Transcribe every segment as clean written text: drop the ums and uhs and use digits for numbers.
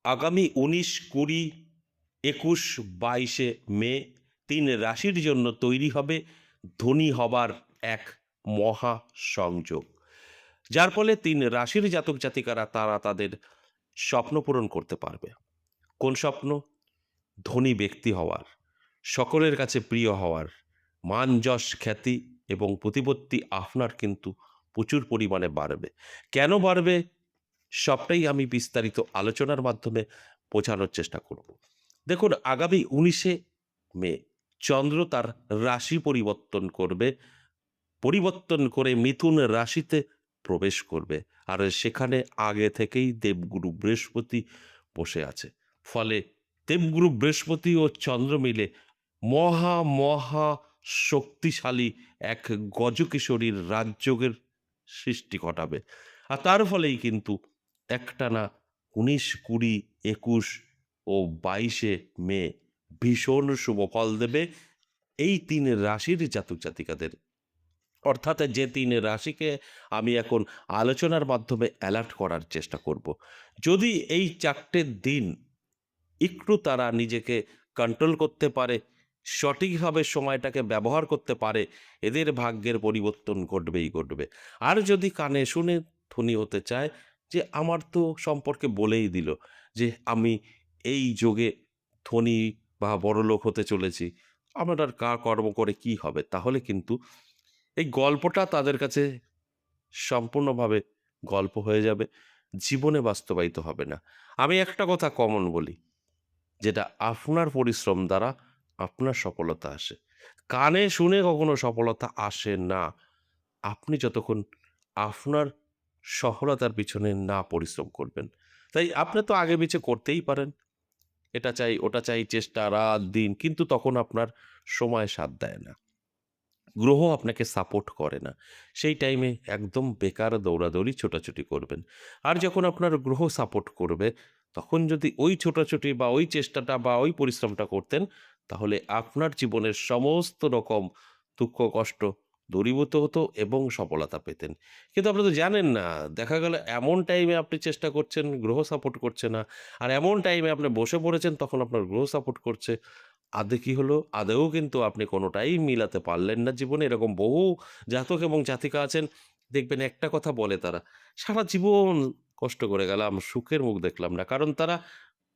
আগামী ১৯, ২০, ২১, ২২ মে ৩ রাশির জন্য তৈরি হবে ধনী হবার এক মহা সংযোগ। যার ফলে ৩ রাশির জাতক জাতিকারা তারা তাদের স্বপ্ন পূরণ করতে পারবে। কোন স্বপ্ন? ধনী ব্যক্তি হওয়ার, সকলের কাছে প্রিয় হওয়ার, মান যশ খ্যাতি এবং প্রতিপত্তি আপনার কিন্তু প্রচুর পরিমাণে বাড়বে। কেন বাড়বে? সবটাই আমি বিস্তারিত আলোচনার মাধ্যমে বোঝানোর চেষ্টা করব। দেখুন, আগামী ১৯ মে চন্দ্র তার রাশি পরিবর্তন করবে। পরিবর্তন করে মিথুন রাশিতে প্রবেশ করবে। আর সেখানে আগে থেকেই দেবগুরু বৃহস্পতি বসে আছে। ফলে দেবগুরু বৃহস্পতি ও চন্দ্র মিলে মহা শক্তিশালী এক গজকিশোরীর রাজযোগের সৃষ্টি ঘটাবে। আর তার ফলেই কিন্তু একটানা ১৯, ২০, ২১ ও ২২ মে ভীষণ শুভ ফল দেবে এই ৩ রাশির জাতক জাতিকাদের। অর্থাৎ যে ৩ রাশিকে আমি এখন আলোচনার মাধ্যমে অ্যালার্ট করার চেষ্টা করব। যদি এই ৪ দিন একটু তারা নিজেকে কন্ট্রোল করতে পারে, সঠিকভাবে সময়টাকে ব্যবহার করতে পারে, এদের ভাগ্যের পরিবর্তন ঘটবেই ঘটবে। আর যদি কানে শুনে ধনী হতে চায়, যে আমার তো সম্পর্কে বলেই দিল যে আমি এই যোগে ধনী বা বড়লোক হতে চলেছি, আমার আর কর্ম করে কি হবে? তাহলে কিন্তু এই গল্পটা তাদের কাছে সম্পূর্ণভাবে গল্প হয়ে যাবে, জীবনে বাস্তবায়িত হবে না। আমি একটা কথা কমন বলি, যেটা আপনার পরিশ্রম দ্বারা আপনার সফলতা আসে। কানে শুনে কখনো সফলতা আসে না। আপনি যতক্ষণ আপনার সফলতার পিছনে না পরিশ্রম করবেন। তাই আপনি তো আগে পিছে করতেই পারেন। এটা চাই, ওটা চাই, চেষ্টা রাত দিন। কিন্তু তখন আপনার সময় সাথ দেয় না। গ্রহ আপনাকে সাপোর্ট করে না। সেই টাইমে একদম বেকার দৌড়াদৌড়ি ছোটাছুটি করবেন। আর যখন আপনার গ্রহ সাপোর্ট করবে, তখন যদি ওই ছোটাছুটি বা ওই চেষ্টাটা বা ওই পরিশ্রমটা করতেন, তাহলে আপনার জীবনের সমস্ত রকম দুঃখ কষ্ট দূরীভূত হতো এবং সফলতা পেতেন। কিন্তু আপনি তো জানেন না, দেখা গেল এমন টাইমে আপনি চেষ্টা করছেন, গ্রহ সাপোর্ট করছে না। আর এমন টাইমে আপনি বসে পড়েছেন, তখন আপনার গ্রহ সাপোর্ট করছে। কি হলো? আদৌ কিন্তু আপনি কোনটাই মিলাতে পারলেন না জীবনে। এরকম বহু জাতক এবং জাতিকা আছেন, দেখবেন একটা কথা বলে তারা, "সারা জীবন কষ্ট করে গেলাম, সুখের মুখ দেখলাম না।" কারণ তারা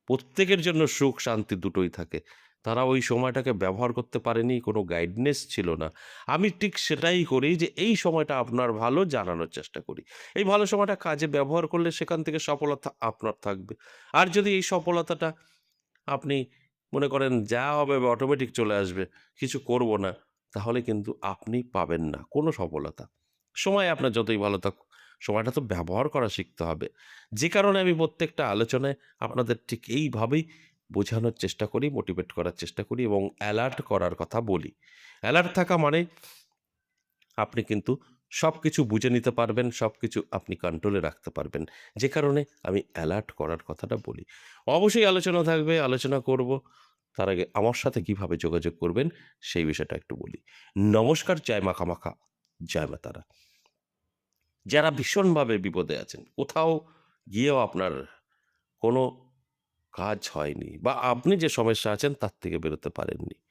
প্রত্যেকের জন্য সুখ শান্তি দুটোই থাকে। তারা ওই সময়টাকে ব্যবহার করতে পারেনি, কোনো গাইডনেস ছিল না। আমি ঠিক সেটাই করি, যে এই সময়টা আপনার ভালো জানানোর চেষ্টা করি। এই ভালো সময়টা কাজে ব্যবহার করলে সেখান থেকে সফলতা আপনার থাকবে। আর যদি এই সফলতাটা আপনি মনে করেন যা হবে অটোমেটিক চলে আসবে, কিছু করব না, তাহলে কিন্তু আপনি পাবেন না কোনো সফলতা। সময় আপনার যতই ভালো থাকুক, সময়টা তো ব্যবহার করা শিখতে হবে। যে কারণে আমি প্রত্যেকটা আলোচনায় আপনাদের ঠিক এইভাবেই বোঝানোর চেষ্টা করি, মোটিভেট করার চেষ্টা করি এবং অ্যালার্ট করার কথা বলি। অ্যালার্ট থাকা মানে আপনি কিন্তু সবকিছু বুঝে নিতে পারবেন, সবকিছু আপনি কন্ট্রোলে রাখতে পারবেন। যে কারণে আমি অ্যালার্ট করার কথাটা বলি। অবশ্যই আলোচনা থাকবে, আলোচনা করব। তার আগে আমার সাথে কিভাবে যোগাযোগ করবেন সেই বিষয়টা একটু বলি। নমস্কার, জয় মা কামাখ্যা, জয় মা তারা। যারা ভীষণভাবে বিপদে আছেন, কোথাও গিয়েও আপনার কোনো কাজ হয়নি বা আপনি যে সমস্যা আছেন তার থেকে বেরোতে পারেননি,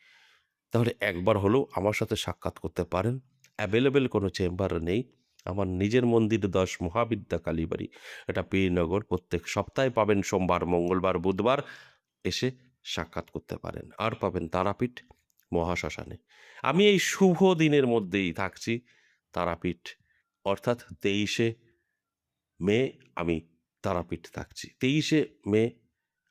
তাহলে একবার হলেও আমার সাথে সাক্ষাৎ করতে পারেন। অ্যাভেলেবেল কোনো চেম্বার নেই। আমার নিজের মন্দির ১০ মহাবিদ্যা কালীবাড়ি। এটা পীরনগর। প্রত্যেক সপ্তাহে পাবেন সোমবার, মঙ্গলবার, বুধবার এসে সাক্ষাৎ করতে পারেন। আর পাবেন তারাপীঠ মহাশ্মশানে। আমি এই শুভ দিনের মধ্যেই থাকছি তারাপীঠ, অর্থাৎ ২৩ মে আমি তারাপীঠ থাকছি। ২৩ মে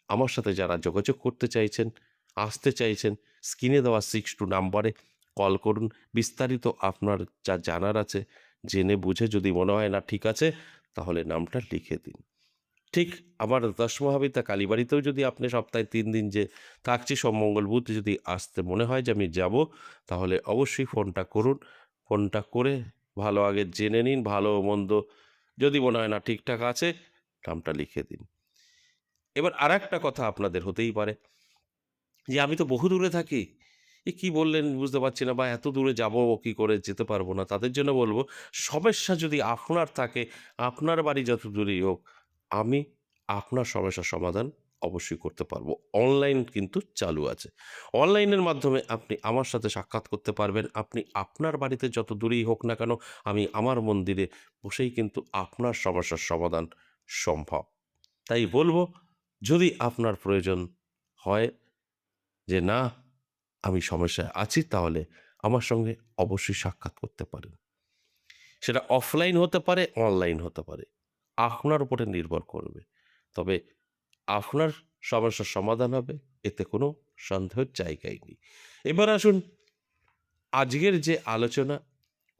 আমার সাথে যারা যোগাযোগ করতে চাইছেন, আসতে চাইছেন, স্ক্রিনে দেওয়া ৬২ নাম্বারে কল করুন। বিস্তারিত আপনার যা জানার আছে জেনে বুঝে যদি মনে হয় না ঠিক আছে, তাহলে নামটা লিখে দিন। ঠিক আমার ১০ মহাবিদ্যা কালীবাড়িতেও যদি আপনি সপ্তাহে ৩ দিন যে থাকছি, সোম, মঙ্গল, বুধ যদি আসতে মনে হয় যে আমি যাব, তাহলে অবশ্যই ফোনটা করুন। ফোনটা করে ভালো আগে জেনে নিন, ভালো-মন্দ যদি মনে হয় না ঠিকঠাক আছে, নামটা লিখে দিন। এবার আরেকটা কথা আপনাদের হতেই পারে যে, "আমি তো বহু দূরে থাকি। এ কি বললেন বুঝতে পারছি না, বা এত দূরে যাবো কি করে, যেতে পারবো না।" তাদের জন্য বলব, সমস্যা যদি আপনার থাকে, আপনার বাড়ি যত দূরেই হোক, আমি আপনার সমস্যার সমাধান অবশ্যই করতে পারবো। অনলাইন কিন্তু চালু আছে। অনলাইনের মাধ্যমে আপনি আমার সাথে সাক্ষাৎ করতে পারবেন। আপনি আপনার বাড়িতে যত দূরেই হোক না কেন, আমি আমার মন্দিরে বসেই কিন্তু আপনার সমস্যার সমাধান সম্ভব। তাই বলবো, যদি আপনার প্রয়োজন হয় যে না, আমি সমস্যায় আছি, তাহলে আমার সঙ্গে অবশ্যই সাক্ষাৎ করতে পারেন। সেটা অফলাইন হতে পারে, অনলাইন হতে পারে। আপনার উপরে নির্ভর করবে। তবে আপনার সমস্যার সমাধান হবে, এতে কোনো সন্দেহের জায়গাই নেই। এবার আসুন, আজকের যে আলোচনা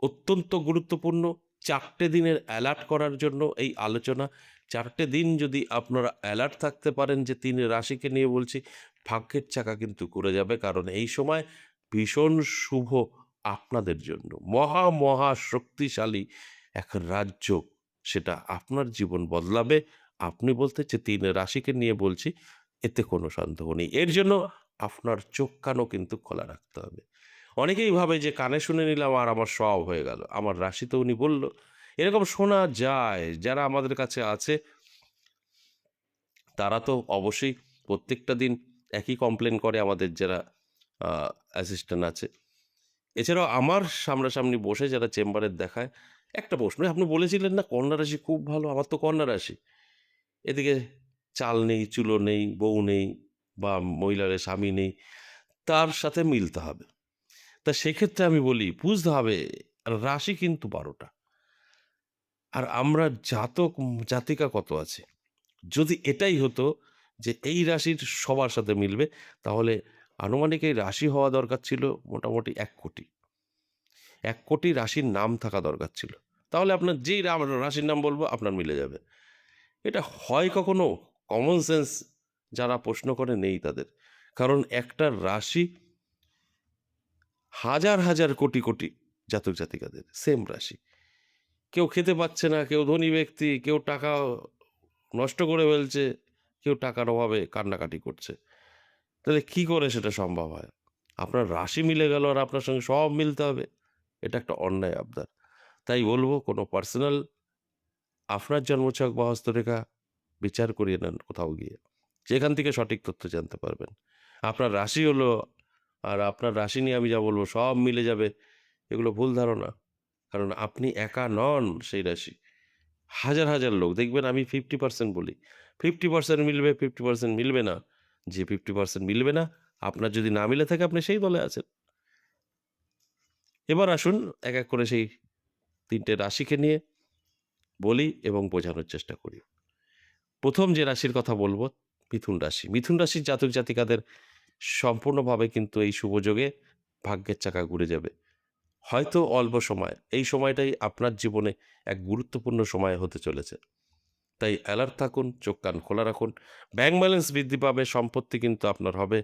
অত্যন্ত গুরুত্বপূর্ণ। ৪ দিনের অ্যালার্ট করার জন্য এই আলোচনা। ৪ দিন যদি আপনারা অ্যালার্ট থাকতে পারেন, যে ৩ রাশিকে নিয়ে বলছি, ভাগ্যের চাকা কিন্তু ঘুরে যাবে। কারণ এই সময় ভীষণ শুভ আপনাদের জন্য। মহা শক্তিশালী এক রাজ্য, সেটা আপনার জীবন বদলাবে। আপনি বলতে যে ৩ রাশিকে নিয়ে বলছি, এতে কোনো সন্দেহ নেই। এর জন্য আপনার চোখ কানও কিন্তু খোলা রাখতে হবে। অনেকেই ভাবে যে কানে শুনে নিলাম আর আমার সব হয়ে গেল। আমার রাশি তো উনি বলল। এরকম শোনা যায়। যারা আমাদের কাছে আছে তারা তো অবশ্যই প্রত্যেকটা দিন একই কমপ্লেন করে, আমাদের যারা আ অ্যাসিস্ট্যান্ট আছে। এছাড়াও আমার সামনাসামনি বসে যারা চেম্বারে দেখায়, একটা প্রশ্ন, "আপনি বলেছিলেন না কন্যা রাশি খুব ভালো, আমার তো কন্যা রাশি। এদিকে চাল নেই, চুলো নেই, বউ নেই বা মহিলার স্বামী নেই, তার সাথে মিলতে হবে।" তা সেক্ষেত্রে আমি বলি, বুঝতে হবে রাশি কিন্তু ১২ টা। আর আমরা জাতিকা কত আছে? যদি এটাই হতো যে এই রাশির সবার সাথে মিলবে, তাহলে আনুমানিক এই রাশি হওয়া দরকার ছিল মোটামুটি ১,০০,০০,০০০। ১,০০,০০,০০০ রাশির নাম থাকা দরকার ছিল। তাহলে আপনার যেই রাশির নাম বলবো আপনার মিলে যাবে। এটা হয় কখনো? কমন সেন্স যারা প্রশ্ন করে নেই তাদের। কারণ একটা রাশি হাজার কোটি জাতক জাতিকাদের সেম রাশি। কেউ খেতে পাচ্ছে না, কেউ ধনী ব্যক্তি, কেউ টাকা নষ্ট করে ফেলছে, কেউ টাকার অভাবে কান্নাকাটি করছে। তাহলে কি করে সেটা সম্ভব হয়? আপনার রাশি মিলে গেল আর আপনার সঙ্গে সব মিলতে হবে? এটা একটা অন্যায় আবদার। তাই বলব, কোনো পার্সোনাল আপনার জন্মছক বা হস্তরেখা বিচার করিয়ে নেন কোথাও গিয়ে। সেখান থেকে সঠিক তথ্য জানতে পারবেন। আপনার রাশি হলো, আর আপনার রাশি নিয়ে আমি যা বলব সব মিলে যাবে, এগুলো ভুল ধারণা। কারণ আপনি একা নন সেই রাশি। হাজার লোক দেখবেন, আমি 50% বলি। 50% মিলবে, 50% মিলবে না। যে 50% মিলবে না, আপনার যদি না মিলে থাকে আপনি সেই দলে আছেন। এবার আসুন এক করে সেই ৩ টে রাশিকে নিয়ে বলি এবং বোঝানোর চেষ্টা করি। ১ম যে রাশির কথা বলব, মিথুন রাশি। মিথুন রাশির জাতক জাতিকাদের সম্পূর্ণভাবে কিন্তু এই শুভ যোগে ভাগ্যের চাকা ঘুরে যাবে। হয়তো অল্প সময়। এই সময়টাই আপনার জীবনে এক গুরুত্বপূর্ণ সময় হতে চলেছে। তাই অ্যালার্ট থাকুন, চোখ কান খোলা রাখুন। ব্যাংক ব্যালেন্স বৃদ্ধি পাবে, সম্পত্তি কিন্তু আপনার হবে।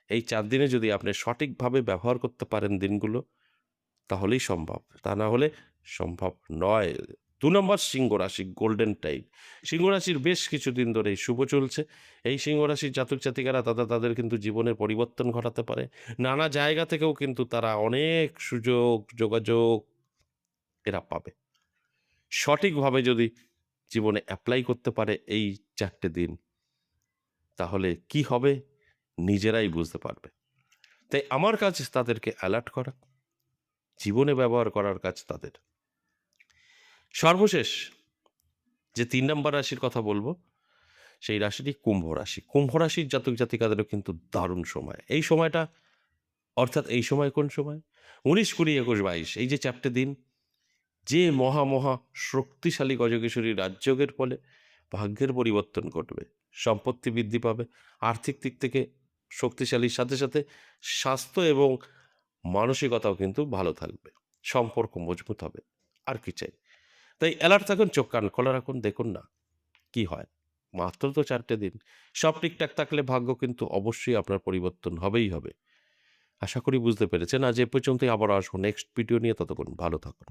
এই ৪ দিনে যদি আপনি সঠিকভাবে ব্যবহার করতে পারেন দিনগুলো, তাহলেই সম্ভব। তা না হলে সম্ভব নয়। ২ নম্বর সিংহ রাশি, গোল্ডেন টাইম। সিংহ রাশির বেশ কিছুদিন ধরেই শুভ চলছে। এই সিংহ রাশির জাতক জাতিকারা তাদের কিন্তু জীবনের পরিবর্তন ঘটাতে পারে। নানা জায়গা থেকেও কিন্তু তারা অনেক সুযোগ, যোগাযোগ এরা পাবে। সঠিকভাবে যদি জীবনে এপ্লাই করতে পারে এই ৪ টে দিন, তাহলে কি হবে নিজেরাই বুঝতে পারবে। তাই আমার কাজ তাদেরকে অ্যালার্ট করা, জীবনে ব্যবহার করার কাজ তাদের। সর্বশেষ যে ৩ নাম্বার রাশির কথা বলবো, সেই রাশিটি কুম্ভ রাশি। কুম্ভ রাশির জাতক জাতিকাদেরও কিন্তু দারুণ সময়। এই সময়টা, অর্থাৎ এই সময় কোন সময়? ১৯, ২০, ২১, ২২ এই যে ৪ টে দিন, যে মহা শক্তিশালী গজকেশরী রাজযোগের ফলে ভাগ্যের পরিবর্তন ঘটবে। সম্পত্তি বৃদ্ধি পাবে। আর্থিক দিক থেকে শক্তিশালীর সাথে স্বাস্থ্য এবং মানসিকতাও কিন্তু ভালো থাকবে। সম্পর্ক মজবুত হবে। আর কি চাই? তাই অ্যালার্ট থাকুন, চোখ কান খোলা রাখুন, দেখুন না কি হয়। মাত্র তো ৪ টে দিন। সব ঠিকঠাক থাকলে ভাগ্য কিন্তু অবশ্যই আপনার পরিবর্তন হবেই হবে। আশা করি বুঝতে পেরেছেন। আজ এ পর্যন্তই, আবারও আসবো নেক্সট ভিডিও নিয়ে। ততক্ষণ ভালো থাকুন।